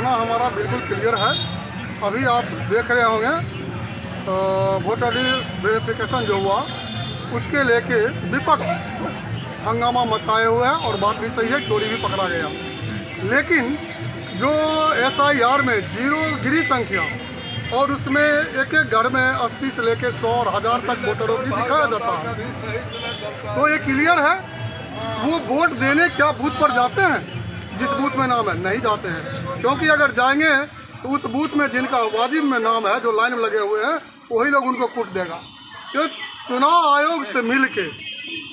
कहना हमारा बिल्कुल क्लियर है। अभी आप देख रहे होंगे वोटर वेरिफिकेशन जो हुआ उसके लेके विपक्ष हंगामा मचाए हुए है और बात भी सही है, चोरी भी पकड़ा गया। लेकिन जो SIR में जीरो गिरी संख्या और उसमें एक एक घर में 80 से लेके 100 और 1000 तक वोटरों की दिखाया जाता है। तो ये क्लियर है, वो वोट देने क्या बूथ पर जाते हैं जिस बूथ में नाम है? नहीं जाते हैं, क्योंकि अगर जाएंगे तो उस बूथ में जिनका वाजिब में नाम है, जो लाइन में लगे हुए हैं, वही लोग उनको कूट देगा। तो चुनाव आयोग से मिल के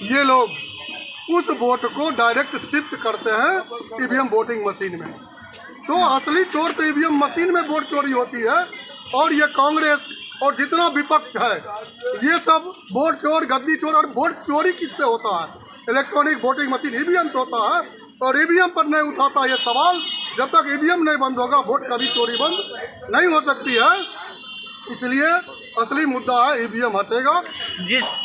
ये लोग उस वोट को डायरेक्ट शिफ्ट करते हैं EVM वोटिंग मशीन में। तो असली चोर तो EVM मशीन में वोट चोरी होती है। और ये कांग्रेस और जितना विपक्ष है ये सब वोट चोर, गद्दी चोर। और वोट चोरी किससे होता है? इलेक्ट्रॉनिक वोटिंग मशीन EVM से होता है। और EVM पर नहीं उठाता ये सवाल। जब तक EVM नहीं बंद होगा वोट कभी चोरी बंद नहीं हो सकती है। इसलिए असली मुद्दा है EVM हटेगा।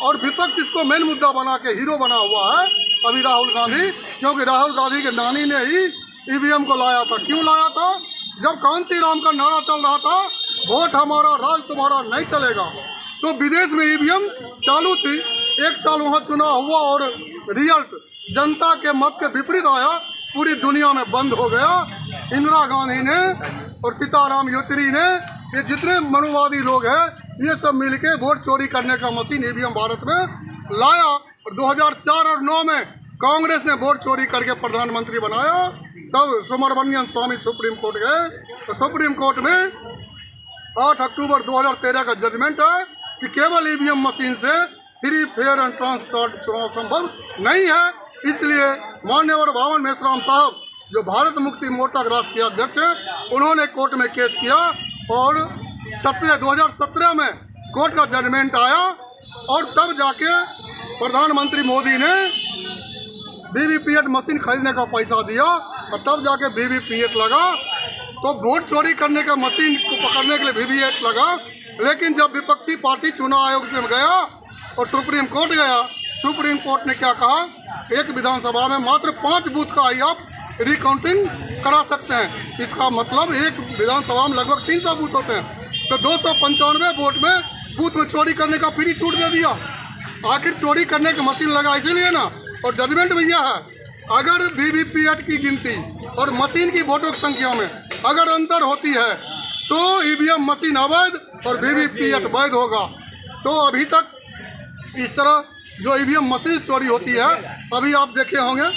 और विपक्ष इसको मेन मुद्दा बना के हीरो बना हुआ है अभी राहुल गांधी, क्योंकि राहुल गांधी के नानी ने ही EVM को लाया था। क्यों लाया था? जब कांसी राम का नारा चल रहा था, वोट हमारा राज तुम्हारा नहीं चलेगा, तो विदेश में EVM चालू थी। एक साल वहाँ चुनाव हुआ और रिजल्ट जनता के मत के विपरीत आया, पूरी दुनिया में बंद हो गया। इंदिरा गांधी ने और सीताराम येचुरी ने, ये जितने मनुवादी लोग हैं, ये सब मिलके वोट चोरी करने का मशीन EVM भारत में लाया। और 2004 और 2009 में कांग्रेस ने वोट चोरी करके प्रधानमंत्री बनाया। तब सुब्रमण्यम स्वामी सुप्रीम कोर्ट गए, तो सुप्रीम कोर्ट में 8 अक्टूबर 2013 का जजमेंट है कि केवल EVM मशीन से फ्री, फेयर एंड ट्रांसपेरेंट चुनाव संभव नहीं है। इसलिए माननीय भावन मेश्राम साहब, जो भारत मुक्ति मोर्चा के राष्ट्रीय अध्यक्ष हैं, उन्होंने कोर्ट में केस किया और 2017 में कोर्ट का जजमेंट आया। और तब जाके प्रधानमंत्री मोदी ने VVPAT मशीन खरीदने का पैसा दिया और तब जाके VVPAT लगा। तो वोट चोरी करने का मशीन को पकड़ने के लिए VVPAT लगा। लेकिन जब विपक्षी पार्टी चुनाव आयोग से गया और सुप्रीम कोर्ट गया, सुप्रीम कोर्ट ने क्या कहा? एक विधानसभा में मात्र 5 बूथ का ही आप रिकाउंटिंग करा सकते हैं। इसका मतलब एक विधानसभा में लगभग 300 बूथ होते हैं, तो 295 वोट में बूथ में चोरी करने का फ्री छूट दे दिया। आखिर चोरी करने की मशीन लगा इसीलिए ना। और जजमेंट भी यह है, अगर VVPAT की गिनती और मशीन की वोटों की संख्या में अगर अंतर होती है तो EVM मशीन अवैध और VVPAT वैध होगा। तो अभी तक इस तरह जो EVM मशीन चोरी होती है, अभी आप देखे होंगे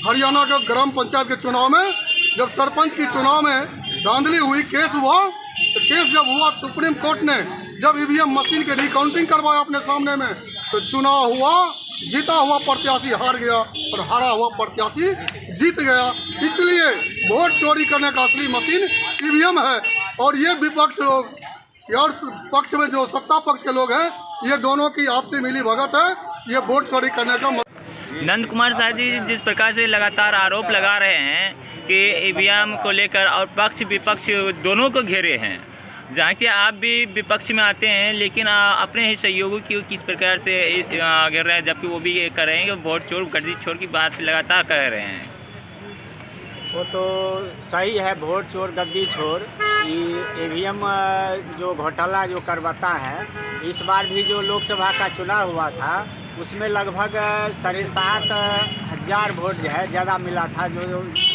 हरियाणा के ग्राम पंचायत के चुनाव में, जब सरपंच की चुनाव में धांधली हुई, केस हुआ, तो केस जब हुआ सुप्रीम कोर्ट ने जब EVM मशीन के रिकाउंटिंग करवाया अपने सामने में, तो चुनाव हुआ, जीता हुआ प्रत्याशी हार गया और हारा हुआ प्रत्याशी जीत गया। इसलिए वोट चोरी करने का असली मशीन EVM है। और ये विपक्ष लोग और पक्ष में जो सत्ता पक्ष के लोग हैं, ये दोनों की आपसी मिली भगत है, ये वोट चोरी करने का। नंद कुमार शाह जी जिस प्रकार से लगातार आरोप लगा रहे हैं कि EVM को लेकर और पक्ष विपक्ष दोनों को घेरे हैं, जहाँ कि आप भी विपक्ष में आते हैं, लेकिन अपने ही सहयोगी की किस प्रकार से घेर रहे हैं, जबकि वो भी ये कर रहे हैं कि वोट चोर गद्दी चोर की बात लगातार कह रहे हैं। वो तो सही है, वोट चोर गद्दी चोर। EVM जो घोटाला जो करवाता है, इस बार भी जो लोकसभा का चुनाव हुआ था उसमें लगभग 7,500 वोट जो है ज़्यादा मिला था, जो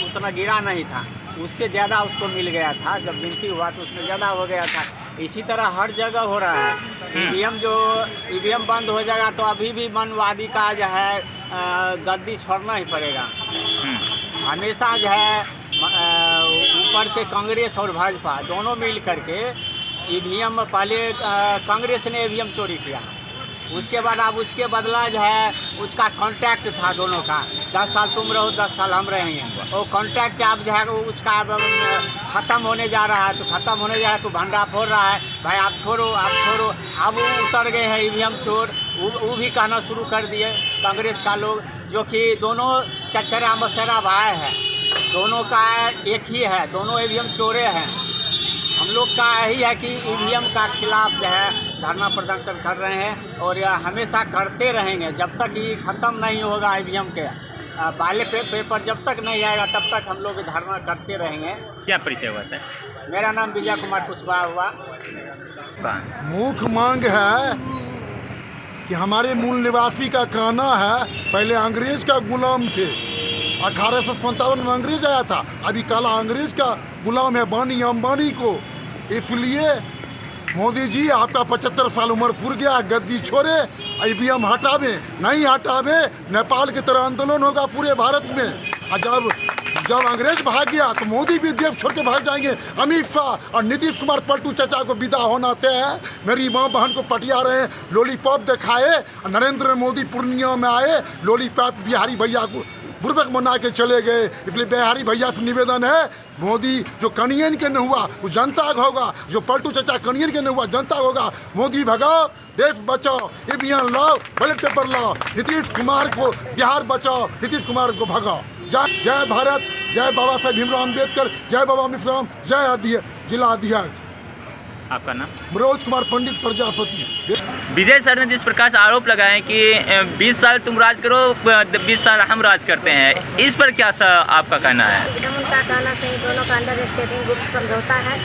उतना गिरा नहीं था, उससे ज़्यादा उसको मिल गया था। जब गिनती हुआ तो उसमें ज़्यादा हो गया था। इसी तरह हर जगह हो रहा है। EVM बंद हो जाएगा तो अभी भी मनवादी का जो है गद्दी छोड़ना ही पड़ेगा। हमेशा जो है ऊपर से कांग्रेस और भाजपा दोनों मिल करके EVM, पहले कांग्रेस ने EVM चोरी किया, उसके बाद अब उसके बदला जो है उसका कॉन्ट्रैक्ट था दोनों का, 10 साल तुम रहो 10 साल हम रहेंगे। वो कॉन्ट्रैक्ट अब जो है उसका ख़त्म होने जा रहा है, तो ख़त्म होने जा रहा है तो भंडा फोड़ रहा है, भाई आप छोड़ो आप छोड़ो। अब वो उतर गए हैं EVM चोर, वो भी कहना शुरू कर दिए कांग्रेस का लोग, जो कि दोनों चचेरा मसेरा भाई है, दोनों का एक ही है, दोनों EVM चोरे हैं। हम लोग का यही है कि EVM का खिलाफ जो है धरना प्रदर्शन कर रहे हैं और यह हमेशा करते रहेंगे जब तक ये ख़त्म नहीं होगा EVM के। बैलेट पेपर जब तक नहीं आएगा तब तक हम लोग धरना करते रहेंगे। क्या परिचय हुआ सर? मेरा नाम विजय कुमार कुशवाहा हुआ। मुख्य मांग है कि हमारे मूल निवासी का कहना है, पहले अंग्रेज का गुलाम थे, 1857 में अंग्रेज आया था, अभी काला अंग्रेज का गुलाम है बानी अंबानी को। इसलिए मोदी जी आपका 75 साल उम्र पूर गया, गद्दी छोड़े, ईवीएम हटावे, नहीं हटावे नेपाल की तरह आंदोलन होगा पूरे भारत में। और जब अंग्रेज भाग गया तो मोदी भी देश छोड़ के भाग जाएंगे। अमित शाह और नीतीश कुमार पलटू चचा को विदा होना तय है। मेरी माँ बहन को पटिया रहे, लॉलीपॉप दिखाए, नरेंद्र मोदी पूर्णिया में आए, लॉलीपॉप बिहारी भैया को बुर्बक मना के चले गए। इसलिए बिहारी भैया से निवेदन है, मोदी जो कनियन के न हुआ वो जनता का होगा, जो पलटू चचा कनियन के न हुआ जनता होगा। मोदी भगाओ, देश बचाओ, ईवीएम लाओ, बैलेट पेपर लाओ, नीतीश कुमार को बिहार बचाओ, नीतीश कुमार को भगाओ। जय भारत, जय बाबा साहेब भीमराव अम्बेडकर, जय बाबा मिश्राम, जय जिला अध्यक्ष। आपका नाम? मनोज कुमार पंडित प्रजापति। विजय सर ने जिस प्रकार से आरोप लगाए कि 20 साल तुम राज करो, 20 साल हम राज करते हैं, इस पर क्या आपका कहना है? एकदम उनका कहना सही, दोनों का अंडरस्टैंडिंग गुप्त समझौता है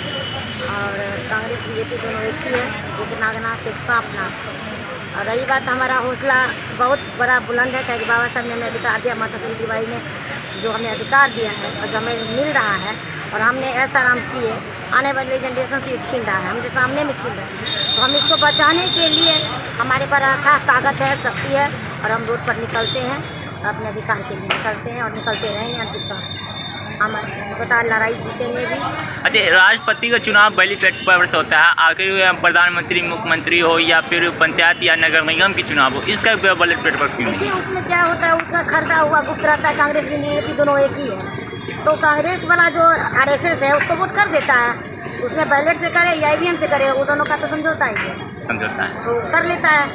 और कांग्रेस बीजेपी दोनों एक ही है, एक नागनाथ एक सांप नाथ। और रही बात, हमारा हौसला बहुत बड़ा बुलंद है, क्योंकि बाबा साहब ने हमें अधिकार दिया, माता श्री बाई ने जो हमें अधिकार दिया है और जो हमें मिल रहा है, और हमने ऐसा काम किए, आने वाले जनरेशन से छीन रहा है, हमारे सामने में छीन रहा है। तो हम इसको बचाने के लिए हमारे पर ताकत है, शक्ति है, और हम रोड पर निकलते हैं, अपने अधिकार के लिए निकलते हैं और निकलते रहेंगे अंतिम सांस। हम स्वतः लड़ाई जीतेंगे भी। अच्छा, राष्ट्रपति का चुनाव बैलेट पेपर से होता है, आखिर प्रधानमंत्री मुख्यमंत्री हो या फिर पंचायत या नगर निगम की चुनाव हो, इसका बैलेट पेपर क्यों नहीं? उसमें क्या होता है, उसका खर्चा हुआ गुप्त रहता है। कांग्रेस भी बीजेपी दोनों एक ही है, तो कांग्रेस वाला जो RSS है उसको वोट कर देता है, उसमें बैलेट से करे या ईवीएम से करे, वो दोनों का तो समझौता ही है, समझौता है, तो कर लेता है,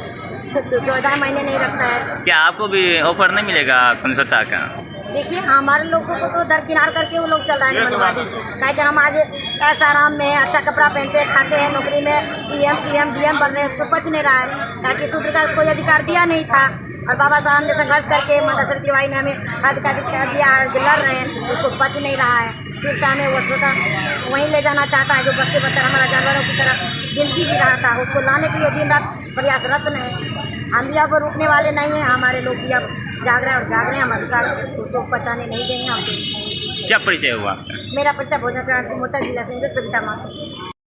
तो 14 महीने नहीं रखता है। क्या आपको भी ऑफर नहीं मिलेगा समझौता का? देखिए, हमारे लोगों को तो दरकिनार करके वो लोग चल रहा है मनमानी, कि हम आज ऐसा आराम में अच्छा कपड़ा पहनते हैं, खाते हैं, नौकरी में PM CM DM बन रहे हैं, उसको बच नहीं रहा है, ताकि सूत्र का कोई अधिकार दिया नहीं था, और बाबा साहब ने संघर्ष करके माता श्री बाई ने हमें अधिकार दिया, लड़ रहे हैं, उसको बच नहीं रहा है। फिर से हमें वो छोटा वहीं ले जाना चाहता है, जो बस से बच्चा हमारा जानवरों की तरफ जिंदगी जी रहा था, उसको लाने के लिए दिन रात प्रयासरत है। हम भी अब रुकने वाले नहीं हैं, हमारे लोग भी अब जाग रहे हैं और जाग रहे हैं, हम अधिकार उसको बचाने नहीं देंगे हम। क्या परिचय हुआ? मेरा परिचय भोजन मोटर जिला संयोजक सविता माता।